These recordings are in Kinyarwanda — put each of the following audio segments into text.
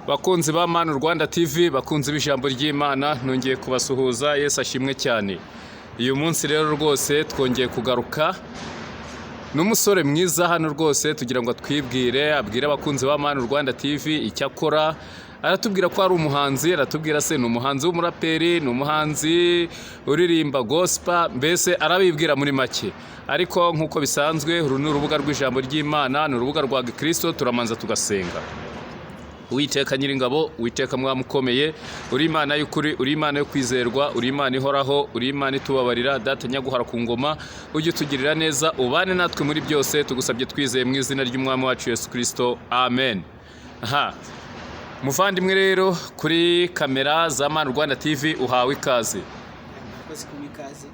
Bakunzi ba Manu Rwanda TV, bakunzi b'ijambo ry'Imana, nongeye kubasuhuza. Yesu ashimwe cyane. Uyu munsi rero rwose twongeye kugaruka n'umusore mwiza hano rwose, tugira ngo twibwire, abwire abakunzi ba Manu Rwanda TV icyo akora. Aratubwira ko ari umuhanzi, aratubwira se ni umuhanzi w'umuraperi, ni umuhanzi uririmba gospel, mbese arabibwira muri make. Ariko nk'uko bisanzwe, uru ni urubuga rw'ijambo ry'Imana, ni urubuga rwa Gikristo, turamanza tugasenga. Uwiteka Nyiringabo, Uwiteka mwamukomeye, uri Imana y'ukuri, uri Imana yo kwizerwa, uri Imana ihoraho, uri Imana itubabarira, data nyaguhara ku ngoma, ujye utugirira neza, ubane natwe muri byose, tugusabye twizeye mu izina ry'umwami wacu Yesu Kristo, amen. Muvandimwe rero, kuri kamera za Manu Rwanda TV uhawe ikaze. Murakoze kumpa ikaze.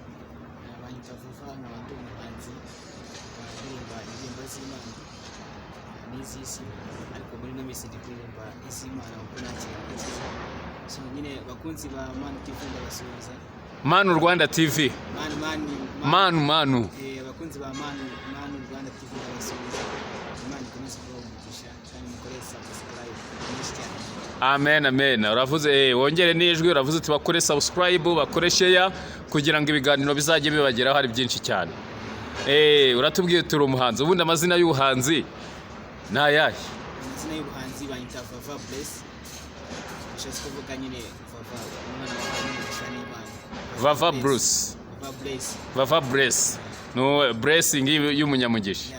Abanyita Vava, nkaba ndi umuhanzi uririmba indirimbo z'Imana n'iz'isi, ariko muri ino minsi ndi kuririmba iz'Imana kuko nakira agakiza. So nyine bakunzi ba Manu TV ndabasuhuza. Manu Rwanda TV. Manu. Abakunzi ba Manu Rwanda TV ndabasuhuza. Imana ikomeze kubaha umugisha kandi mukore subscribe nyinshi cyane. Amen. Uravuze wongere n'ijwi, uravuze uti bakore subscribe, bakore share kugira ngo ibiganiro bizajye bibageraho hari byinshi cyane. Uratubwiye turi umuhanzi. Ubundi amazina y'ubuhanzi ni ayahe? Amazina y'ubuhanzi banyita Vava Bless. Bishatse kuvuga nyine Vava, umwana w'umugisha n'Imana. Vava Bruce. Vava Bless. No blessing y'umunyamugisha.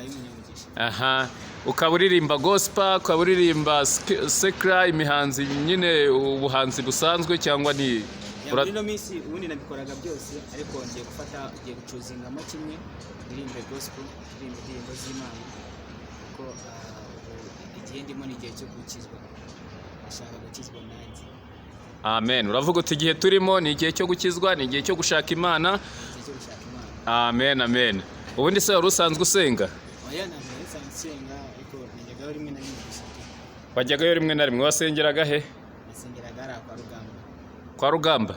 Aha. Ukaba uririmba gospel, ukaba uririmba secular, imihanzi nyine ubuhanzi busanzwe cyangwa ni muri no minsi ubundi nabikoraga byose, ariko ngiye gucuzingamo kimwe, ndirimbe gospel, ndirimbe indirimbo z'Imana, kuko igihe ndimo ni igihe cyo gukizwa, ashaka gukizwa nanjye. Amen. Uravuga uti igihe turimo ni igihe cyo gukizwa, ni igihe cyo gushaka Imana. Amen. Ubundi se wari usanzwe usenga? Oya, ntabwo nsanzwe nsenga, ariko najyagayo rimwe na rimwe gusa. Wajyagayo rimwe na rimwe? Wasengeraga he? Nasengeraga hariya kwa Rugamba. Kwa Rugamba?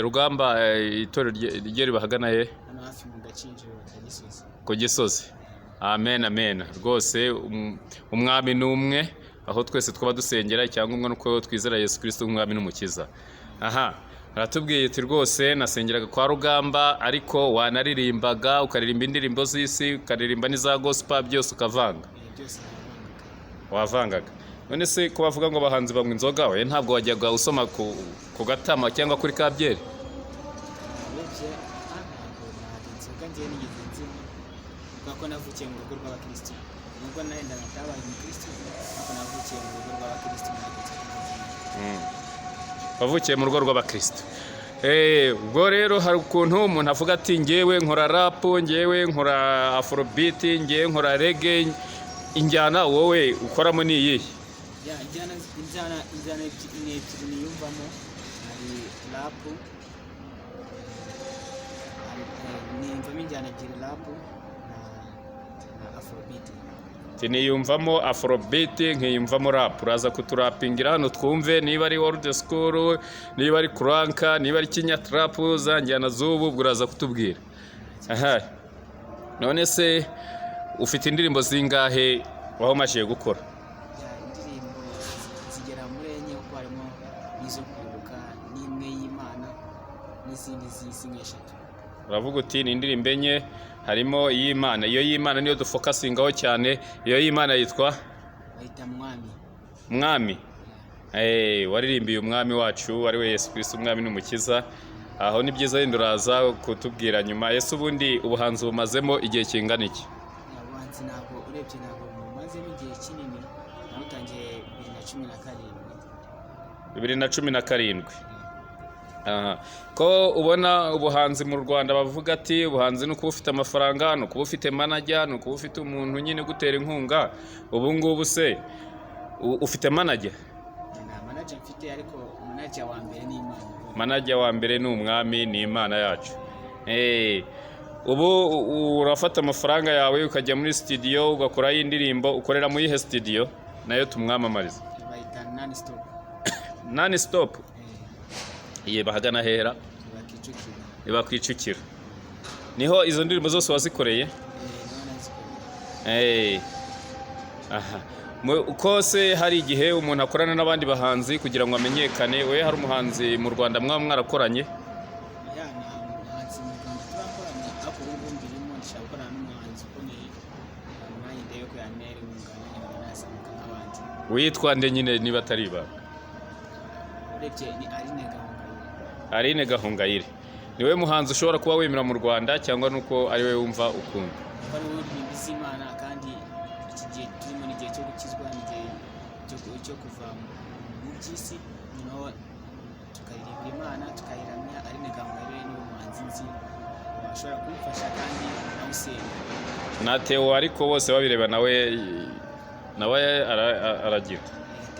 Rugamba itorero rye ribahagana he? Hano hafi mu Gakinjiro ka Gisozi. Ku Gisozi. Amen. Rwose umwami ni umwe, aho twese twaba dusengera, icyangombwa nuko twizera Yesu Kristo nk'umwami n'umukiza. Aratubwiye ati rwose nasengeraga kwa Rugamba, ariko wanaririmbaga, ukaririmba indirimbo z'isi, ukaririmba n'iza gospel, byose ukavanga. Byose Wavangaga. None se ko bavuga ngo abahanzi banywa inzoga, we ntabwo wajyaga usoma ku Gatama cyangwa kuri Kabyeri? urebye ntabwo inzoga ngiye nigeze nzinywa, kuko navukiye mu rugo rw'abakristo. Nubwo narenda natabaye umukristo, ariko navukiye mu rugo rw'abakristo. Wavukiye mu rugo rw'abakristo. Ubwo rero hari ukuntu umuntu avuga ati ngewe nkora rap, ngewe nkora afrobeat, ngewe nkora reggae, injyana wowe ukoramo ni iyihe? Injyana ebyiri niyumvamo, hari rap, niyumvamo injyana ebyiri, rap na afrobeat. Niyumvamo afrobeat, nkiyumvamo rap. Uraza kuturapingira hano twumve niba ari old school, niba ari cranka, niba ari kinya trap, za njyana z'ubu uraza kutubwira. None se ufite indirimbo zingahe wahomashiye gukora? Indirimbo zigera muri enye, kuko harimo n'izo kwibuka, n'imwe y'Imana, n'izindi z'isi nk'eshatu. Uravuga uti ni indirimbo enye, harimo iy'Imana. Iyo y'Imana niyo dufokasingaho cyane. Iyo y'Imana yitwa? Bayita Mwami. Mwami. Waririmbiye umwami wacu ari we Yesu Kristo, umwami n'umukiza. Aho ni byiza yindi uraza kutubwira nyuma. Yesu ubundi ubuhanzi bumazemo igihe kingana iki? Ubuhanzi ntabwo urebye ntabwo bumazemo igihe kinini, nawutangiye 2017. Ko ubona ubuhanzi mu Rwanda bavuga ati ubuhanzi ni ukuba ufite amafaranga, ni ukuba ufite manager, ni ukuba ufite umuntu nyine gutera inkunga. Ubu ngubu se ufite manager? Nta manager mfite, ariko manager wa mbere ni Imana. Manager wa mbere ni umwami, ni Imana yacu. Ubu urafata amafaranga yawe ukajya muri studio ugakora indirimbo. Ukorera mu yihe studio nayo tumwamamariza? Bayita Non-Stop. Non-Stop? Bahagana hera? Kicukiro. Niho izo ndirimbo zose wazikoreye? Uko se hari igihe umuntu akorana n'abandi bahanzi kugira ngo amenyekane, we hari umuhanzi mu Rwanda mwaba mwarakoranye? ya nta muhanzi mu Rwanda turakorana, ariko ubu ngubu mbirimo ndashaka gukorana n'umuhanzi ukomeye, nanjye ndebe ko yantera inkunga nkaba nazamuka nk'abandi. Witwa nde nyine niba atari ibanga? Urebye ni Aline Gahongayire. Aline Gahongayire niwe muhanzi ushobora kuba wemera mu Rwanda, cyangwa nuko ari we wumva ukunda? kuko ari wowe uririmba iz'Imana, kandi iki gihe turimo ni igihe cyo gukizwa, ni igihe cyo kuva mu by'isi, noneho tukaririmbira Imana tukayiramya. Aline Gahongayire ni umuhanzi nzi washobora kumufasha kandi nawe usenga. Na Theo ariko bose babireba nawe aragira,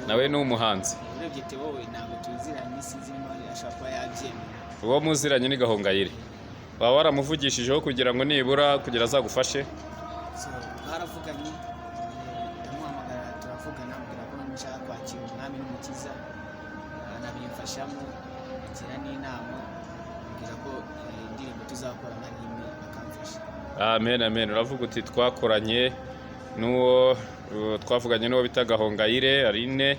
nawe ni umuhanzi. Urebye Theo we ntabwo tuziranye, sinzi niba ashobora kuba yabyemera. Uwo muziranye ni Gahongayire, waba waramuvugishijeho kugira ngo nibura kugira azagufashe? So baravuganye, ndamuhamagara turavugana, ambwira ko nshaka kwakira umwami n'umukiza, anabimfashamo, agira n'inama, ambwira ko indirimbo tuzakora na rimwe akamfasha. Amen amen. Uravuga uti twakoranye n'uwo twavuganye n'uwo bita Gahongayire Aline,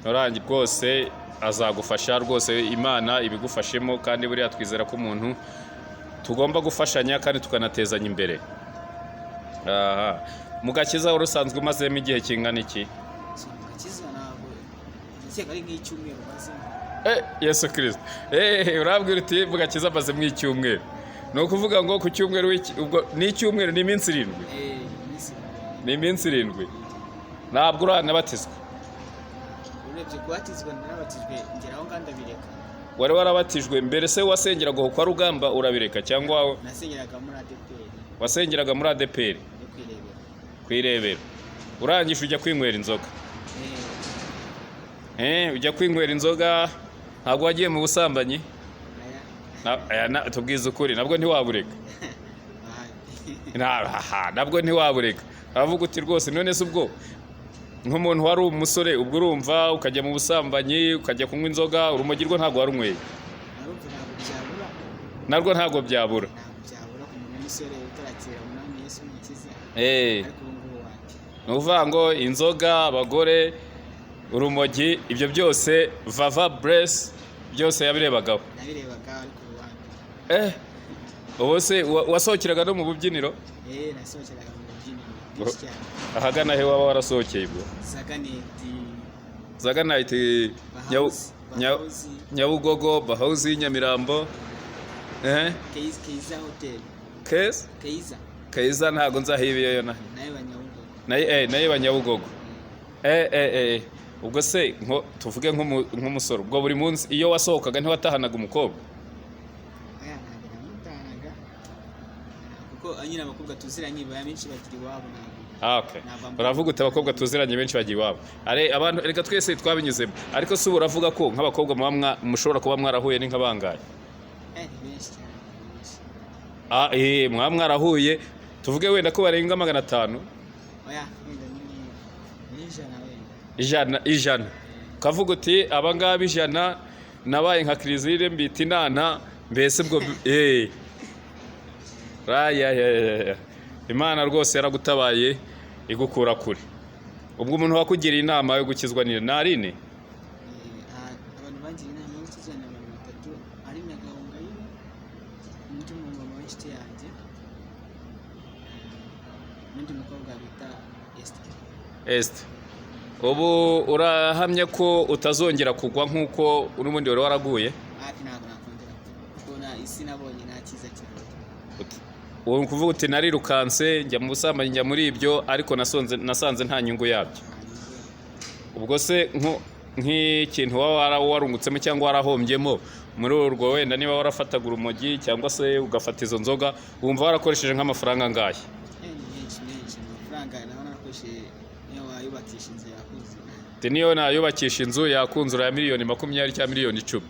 norangi rwose azagufasha rwose, Imana ibigufashemo, kandi buriya twizera ko umuntu tugomba gufashanya kandi tukanatezanya imbere. Mu Gakiza urusanzwe umazemo igihe kingana iki? Gakiza ntabwo ndakeka ari nk'icyumweru mazemo. Yesu Kristo, urabwira uti mu Gakiza amazemo icyumweru, ni ukuvuga ngo ku cyumweru ubwo ni icyumweru, ni iminsi 7? Ni iminsi 7. Ntabwo uranabatizwa? Urebye kubatizwa narabatijwe, ngeraho kandi abireka. Wari warabatijwe mbere se? Wasengeraga kwa Rugamba urabireka cyangwa? Nasengeraga muri ADPR. Wasengeraga muri ADPR? Kwirebera. Urangije ujya kwinywera inzoga? Ujya kwinywera inzoga, ntabwo wagiye mu busambanyi? Tubwize ukuri, nabwo ntiwabureka? Nabwo ntiwabureka. Aravuga uti rwose none se ubwo nk'umuntu wari umusore, ubwo urumva ukajya mu busambanyi, ukajya kunywa inzoga, urumogi rwo ntabwo warunyweye? Narwo ntabwo byabura. Ni ukuvuga ngo inzoga, abagore, urumogi, ibyo byose Vava Bless byose yabirebagaho? Ubu se wasohokeraga no mu bubyiniro? Nasohokeraga mu bubyiniro. Ahagana he waba warasohokeye ubwo? Zaganite, Nyabugogo, Bahauzi, Nyamirambo. Keiza Hotel. Keiza ntabwo nzahibiyeyo nayo Banyabugogo. Ubwo se tuvuge nk'umusoro, ubwo buri munsi iyo wasohokaga ntiwatahanaga umukobwa? Kuko nyine abakobwa tuziranye benshi bagira iwabo. Uravuga uti abakobwa tuziranye benshi bagiye iwabo. Abantu reka twese twabinyuzemo, ariko se uravuga ko nk'abakobwa mushobora kuba mwarahuye ni nk'abangaye? Mwaba mwarahuye, tuvuge wenda ko barenga 500? Ijana. Ukavuga uti abangaba 100 nabaye nka Kirizire mbita inana, mbese ubwo Imana rwose yaragutabaye igukura kure. Ubwo umuntu wakugiriye inama yo gukizwa ni Aline? Abantu bagira inama yo gukizwa ni 3: Aline Gahongayire, undi mumama w'inshuti yanjye, n'undi mukobwa bita Esther. Ubu urahamya ko utazongera kugwa nk'uko n'ubundi wari waraguye? Ntabwo nakongera kubona isi, nabonye nta cyiza cyane. Ubu kuvuga uti narirukanse njya mu busambanyi, njya muri ibyo, ariko nasanze nta nyungu yabyo. Ubwo se nk'ikintu waba warungutsemo cyangwa warahombyemo muri urwo, wenda niba warafataga urumogi cyangwa se ugafata izo nzoga, wumva warakoresheje nk'amafaranga angahe? Menshi. Amafaranga naho narakoresheje niyo wayubakisha inzu yakunze. Niyo nayubakisha inzu yakunze ura miliyoni 20 cyangwa miliyoni 10.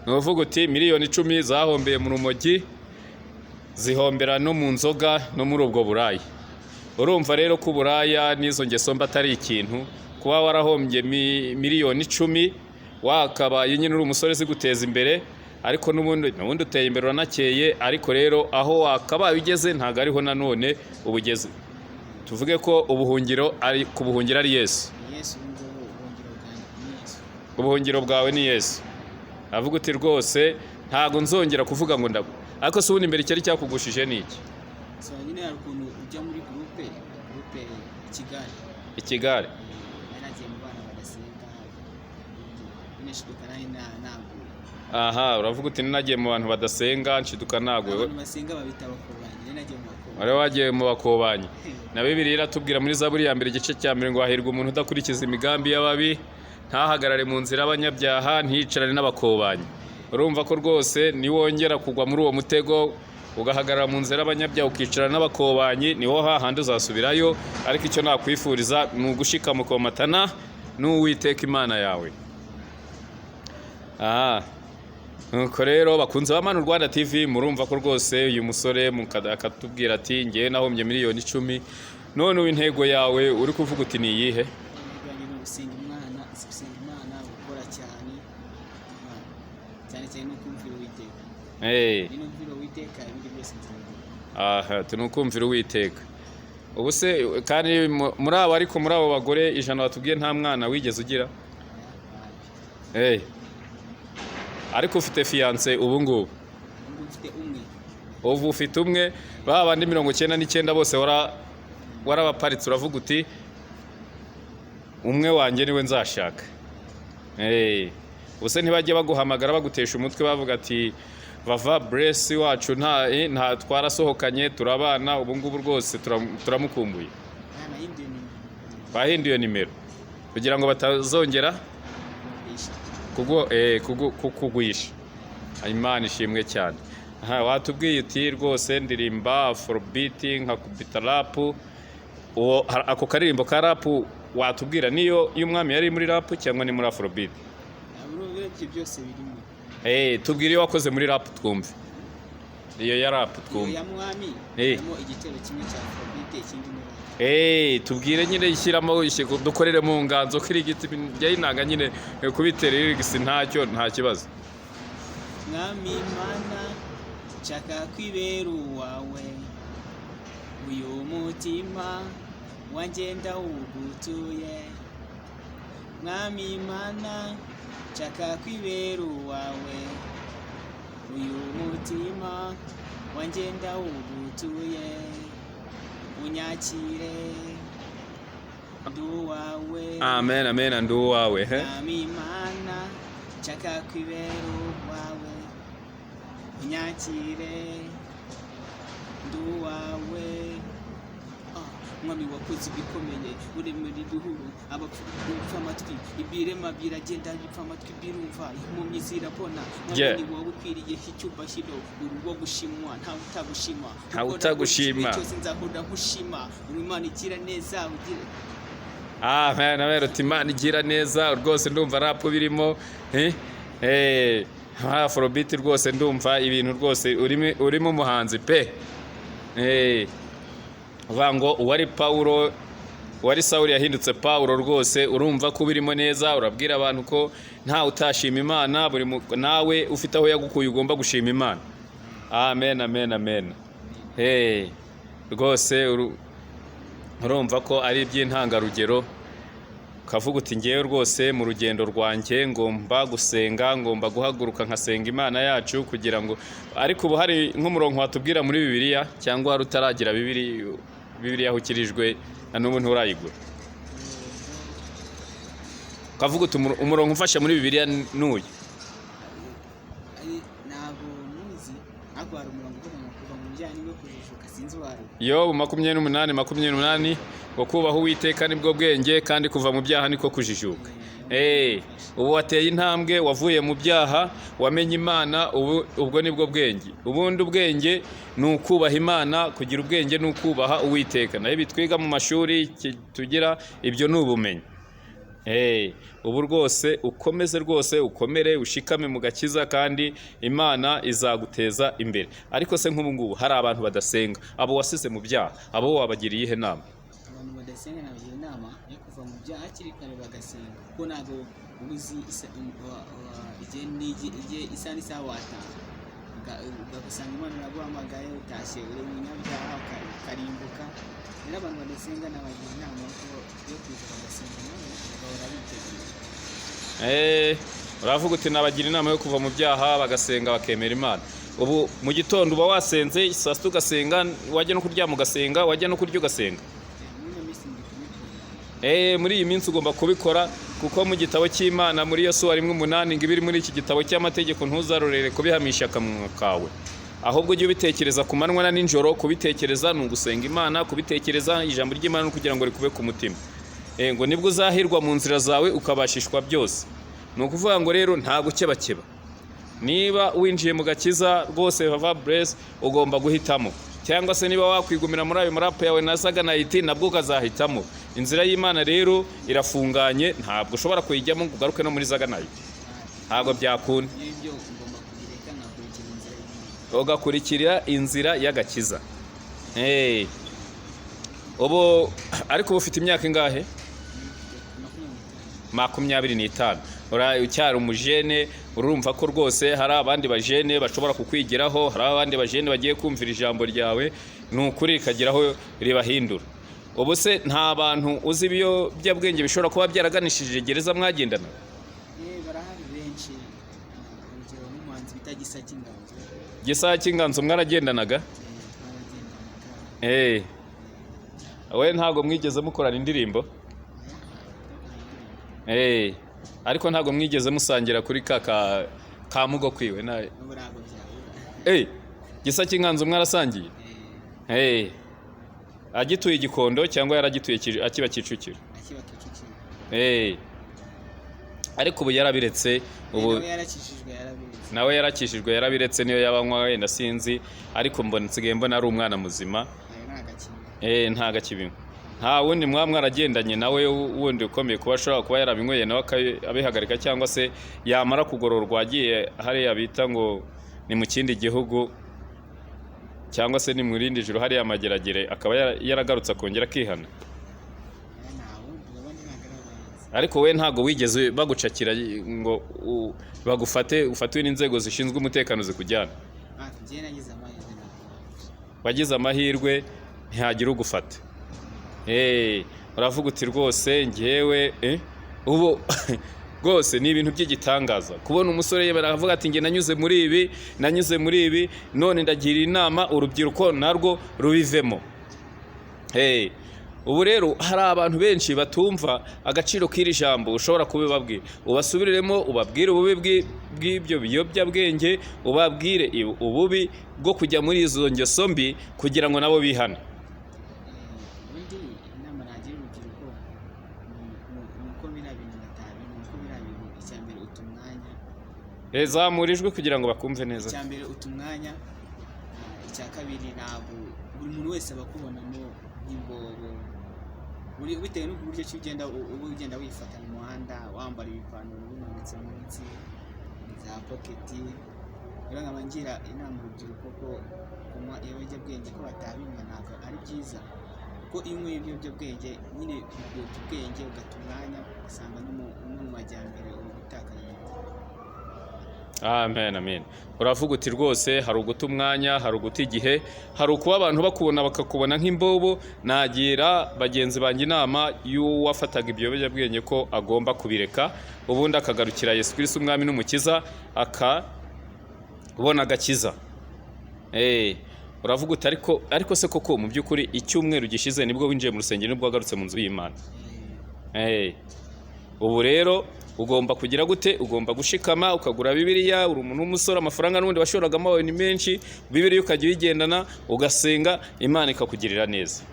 Ni ukuvuga uti miliyoni 10 zahombeye mu rumogi, zihombera no mu nzoga no muri ubwo burayi. Urumva rero ko uburaya n'izo ngeso mba atari ikintu. Kuba warahombye miliyoni 10 wakabaye nyine uri umusore ziguteza imbere, ariko n'ubundi uteye imbere uranakeye, ariko rero aho wakabaye ugeze ntago ariho nanone ubugeze. tuvuge ko ubuhungiro ari kubuhungira ari Yesu. Yesu ngo ubuhungiro bwanjye ni Yesu. Ubuhungiro bwawe ni Yesu. Avuga uti rwose ntago nzongera kuvuga ngo ndagwa. Ariko se ubundi imbere cyari cyakugushije ni iki? So nyine hari ukuntu ujya muri groupe Kigali. Ikigare. Naragiye mu bana badasenga. Nishiduka ntabwo. Aha, uravuga uti nagiye mu bantu badasenga nshiduka nagwe. Abantu basenga babita bakobanye. Nagiye mu bakobanye. Wari wagiye mu bakobanye. Na Bibiliya iratubwira muri Zaburi ya mbere igice cya 1 ngo hahirwa umuntu udakurikiza imigambi y'ababi, ntahagarare mu nzira y'abanyabyaha, ntiyicarane n'abakobanyi. Urumva ko rwose niwongera kugwa muri uwo mutego ugahagarara mu nzira y'abanyabyaha ukicarana n'abakobanyi, niho hahandi uzasubirayo. Ariko icyo nakwifuriza ni ugushika mu komatana n'Uwiteka Imana yawe. Nuko rero bakunze b'Amana Rwanda TV, murumva ko rwose uyu musore akatubwira ati ngiye nahombye miliyoni 10. None intego yawe uri kuvuga uti ni iyihe? Gusenga Imana gukora cyane no kumvira Uwiteka. Ni kumvira Uwiteka ibindi byose nzabikora. Tunukumvira Uwiteka. Ubu se kandi muri abo ariko muri abo bagore 100 batubwiye nta mwana wigeze ugira? Ariko ufite fiance ubu ngubu? Ufite umwe. Ubu ufite umwe, babandi 99 bose warabaparitse uravuga uti umwe wanjye niwe nzashaka. Ubuse ntibajye baguhamagara bagutesha umutwe bavuga ati Vava Bless wacu nta twarasohokanye turabana ubu ngubu rwose turamukumbuye. Bahinduye nimero kugira ngo batazongera kugwisha. Imana ishimwe cyane. Watubwiye uti rwose ndirimba Afrobeat nkakubita rap. Ako karirimbo ka rap watubwira niyo y'umwami yari muri rap cyangwa ni muri Afrobeat? Ibyo byose birimo. Tubwire iyo wakoze muri rap twumve. Iyo ya rap twumve. Iyo ya mwami harimo igitero kimwe cya Afrobeat ikindi ni rap. Tubwire nyine ishyiramo dukorere mu nganzo kiri giti byayinanga nyine kubitera irigisi ntacyo nta kibazo. Mwami Mana nshaka kwibera uwawe, uyu mutima wanjye ndawugutuye. Mwami Mana nshaka kwibera uwawe, uyu mutima wanjye ndawugutuye. Unyakire nduwawe. Amen amen nduwawe. Mwami Mana nshaka kwibera uwawe, unyakire nduwawe. Mwami wakoze ibikomeye uremera ibihuru, abapfa amatwi ibirema biragenda bipfa amatwi birumva, impumyi zirabona. Mwami ni wowe ukwiriye icyubahiro, uruwo gushimwa ntawe utagushima. Cyose nzahora nkushima. Imana igira neza ugire. Amen uti Imana igira neza rwose. Ndumva rap birimo Afrobeat rwose ndumva ibintu rwose urimo umuhanzi pe. Vango uwari Paulo wari Sawuli yahindutse Paulo rwose. Urumva ko birimo neza, urabwira abantu ko nta utashima Imana, buri nawe ufite aho yagukuye ugomba gushima Imana. Amen. Rwose urumva ko ari iby'intangarugero. Kavuga uti ngiye rwose mu rugendo rwanjye ngomba gusenga, ngomba guhaguruka nkasenga Imana yacu kugira ngo. Ariko ubu hari nk'umurongo watubwira muri Bibiliya cyangwa hari utaragira Bibiliya yahukirijwe na n'ubu nturayigura? Kavuga uti umurongo ufasha muri Bibiliya nuyu? Ntabwo muzi ariko hari umurongo kuva mu bijyanye no kujijuka sinzi wari. Yobu 28 ngo kubaho Uwiteka nibwo bwenge kandi kuva mu byaha niko kujijuka. Ubu wateye intambwe, wavuye mu byaha, wamenye Imana, ubwo nibwo bwenge. Ubundi ubwenge ni ukubaha Imana, kugira ubwenge ni ukubaha Uwiteka. Nayo bitwiga mu mashuri tugira ibyo ni ubumenyi. Ubu rwose ukomeze rwose ukomere ushikame mu gakiza kandi Imana izaguteza imbere. Ariko se nk'ubu ngubu hari abantu badasenga, abo wasize mu byaha, abo wabagiriye ihe nama? Abantu badasenga nabagira inama yo kuva mu byaha hakiri kare bagasenga, kuko ntabwo ubuzi igihe isa n'isaha watanga ugasanga Imana iraguhamagaye utashye uri umunyabyaha ukarimbuka. Rero abantu badasenga nabagira inama yo kuza bagasenga nabo bagahora biteguye. Uravuga uti nabagira inama yo kuva mu byaha bagasenga bakemera Imana. Ubu mu gitondo uba wasenze, saa sita ugasenga, wajya no kuryama ugasenga, wajya no kurya ugasenga. Muri iyi minsi ugomba kubikora kuko mu gitabo cy'Imana muri Yosuwa 1:8 ngo ibiri muri iki gitabo cy'amategeko ntuzarorere kubihamisha akanwa kawe, ahubwo ujye ubitekereza ku manywa na nijoro. Kubitekereza ni ugusenga Imana, kubitekereza ijambo ry'Imana kugira ngo rikube ku mutima, ngo nibwo uzahirwa mu nzira zawe ukabashishwa byose. Ni ukuvuga ngo rero nta gukebakeba. Niba winjiye mu gakiza rwose Vava Bless ugomba guhitamo, cyangwa se niba wakwigumira muri ayo marapu yawe na Saganite nabwo ukazahitamo. Inzira y'Imana rero irafunganye, ntabwo ushobora kuyijyamo ngo ugaruke no muri Saganite, ntabwo byakunda. Ugakurikira inzira y'agakiza. Ubu ariko uba ufite imyaka ingahe? 25. Ucyari umujene, urumva ko rwose hari abandi bajene bashobora kukwigiraho, hari abandi bajene bagiye kumvira ijambo ryawe, ni ukuri rikagiraho ribahindura. Ubu se nta bantu uzi ibiyobyabwenge bishobora kuba byaraganishije gereza mwagendana? Barahari benshi, urugero nk'umuhanzi bita Gisa cy'Inganzo. Gisa cy'Inganzo mwaragendanaga? We ntabwo mwigeze mukorana indirimbo? Ariko ntabwo mwigeze musangira kuri ka mugo kwiwe nawe? Gisa cy'Inganzo mwarasangiye? Agituye Gikondo cyangwa yaragituye akiba Kicukiro? Ariko ubu yarabiretse. Ubu nawe yarakishijwe yarabiretse, niyo yabanywa wenda sinzi, ariko mbona nsigaye mbona ari umwana muzima. Nta gakibi. Nta wundi mwaragendanye nawe wundi ukomeye kuba ashobora kuba yarabinyweye nawe abihagarika, cyangwa se yamara kugororwa agiye hariya bita ngo ni mu kindi gihugu, cyangwa se ni mu rindi joro hariya Mageragere, akaba yaragarutse akongera akihana? Ariko we ntago wigeze bagucakira ngo ufatwe n'inzego zishinzwe umutekano zikujyana? Wagize amahirwe ntihagira ugufata. Uravuga uti rwose ngewe ubu rwose ni ibintu by'igitangaza kubona umusore baravuga ati nge nanyuze muri ibi none ndagira inama urubyiruko narwo rubivemo. Ubu rero hari abantu benshi batumva agaciro k'iri jambo, ushobora kubibabwira, ubasubiriremo, ubabwire ububi bw'ibyo biyobyabwenge, ubabwire ububi bwo kujya muri izo ngeso mbi kugira ngo nabo bihane. Zamurijwe kugira ngo bakumve neza. Icyambere utumwanya, icya kabiri ntabwo buri muntu wese abakubonamo imbobo, bitewe n'uburyo ki ugenda wifata mu muhanda, wambara ibipantaro bimanitse munsi za poketi. Rero nkaba ngira inama urubyiruko ko kunywa ibiyobyabwenge ko batabinywa ntabwo ari byiza, kuko iyo unyweye ibiyobyabwenge nyine ubyuta ubwenge ugata umwanya, ugasanga no mu majyambere uri gutakaza. Amen. Uravuga uti rwose hari uguta umwanya, hari uguta igihe, hari ukuba abantu bakubona bakakubona nk'imbobo. Nagira bagenzi banjye inama y'uwafataga ibyo biyobyabwenge ko agomba kubireka, ubundi akagarukira Yesu Kristo umwami n'umukiza, akabona agakiza. Uravuga uti ariko se koko mu by'ukuri icyumweru gishize nibwo winjiye mu rusengero, nibwo wagarutse mu nzu y'Imana? Ubu rero ugomba kugira gute? Ugomba gushikama ukagura Bibiliya. Uri umuntu w'umusore, amafaranga n'ubundi washoragamo abawe ni menshi, Bibiliya ukajya uyigendana ugasenga, Imana ikakugirira neza.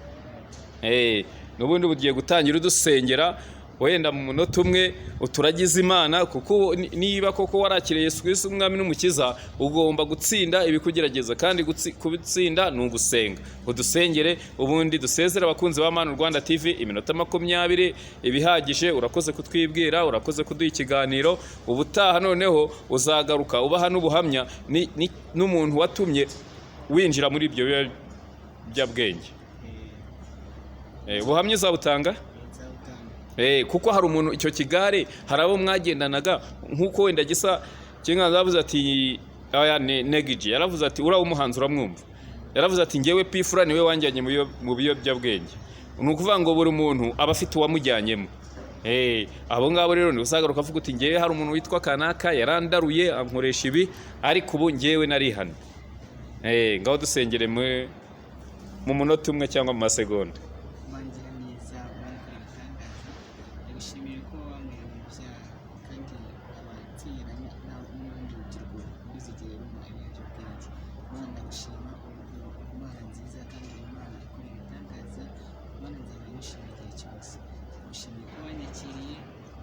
N'ubundi ugiye gutangira udusengera, wenda mu munota umwe uturagize Imana, kuko niba koko warakiriye Yesu Kristo umwami n'umukiza, ugomba gutsinda ibikugerageza, kandi kubitsinda ni ugusenga. Udusengere ubundi dusezera abakunzi ba Mana Rwanda TV. Iminota 20 ibihagije. Urakoze kutwibwira, urakoze kuduha ikiganiro. Ubutaha noneho uzagaruka ubaha n'ubuhamya n'umuntu watumye winjira muri ibyo biyobyabwenge. Ubuhamya uzabutanga? Kuko hari umuntu icyo kigare, hari abo mwagendanaga nk'uko wenda Gisa cy'Inganzo yavuze ati aya ni Negiji yaravuze ati ura umuhanzi uramwumva, yaravuze ati ngewe Pfura niwe wanjyanye mu biyobyabwenge. Ni ukuvuga ngo buri muntu aba afite uwamujyanyemo. Abo ngabo rero ni usagaruka avuga uti ngewe hari umuntu witwa kanaka yarandaruye ankoresha ibi ariko ubu ngewe narihana. Ngaho dusengere mu munota umwe cyangwa mu masegonda. Mangira neza barakora ibitangaza, ndabishimiye ko wamwereye mu byaha kandi abatsira n'ubundi rubyiruko ruzigere ruma ibiyobyabwenge. Imana ndagushima uburyo Imana nziza kandi Imana ikora ibitangaza, Imana nzaba nishimiye igihe cyose. Ndagushimiye ko wanyakiriye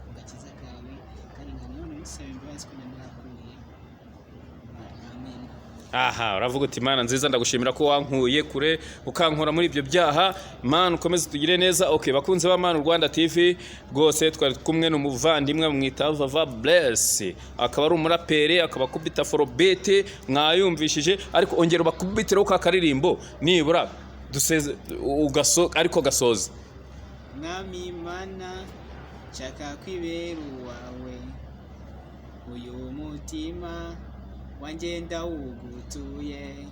mu gakiza kawe kandi na none musaba imbabazi ko narakuye. Amen. Aha uravuga uti Imana nziza ndagushimira ko wankuye kure ukankura muri ibyo byaha. Imana ukomeze tugire neza. Bakunze ba Mana Rwanda TV rwose twari kumwe n'umuvandimwe mwita Vava Bless, akaba ari umuraperi, akaba akubita Afrobeat mwayumvishije, ariko ongera bakubitiraho ka karirimbo nibura duseze ariko gasoza. Mwami Imana nshaka kwibera uwawe, uyu mutima wanjye ndawugutuye.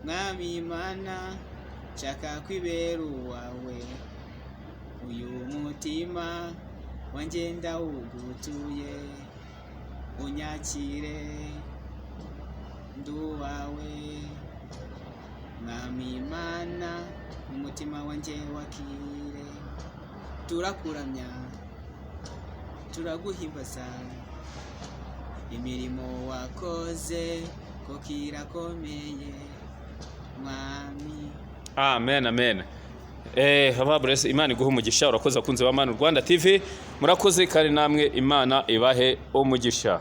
Mwami Imana nshaka kwibera uwawe, uyu mutima wanjye ndawugutuye. Unyakire nduwawe, Mwami Imana umutima wanjye wakire. Turakuramya turaguhimbaza, imirimo wakoze koko irakomeye Mwami. Amen, amen. Vava Bless, Imana iguhe umugisha. Urakoze abakunzi ba Mana Rwanda TV, murakoze kandi namwe Imana ibahe umugisha.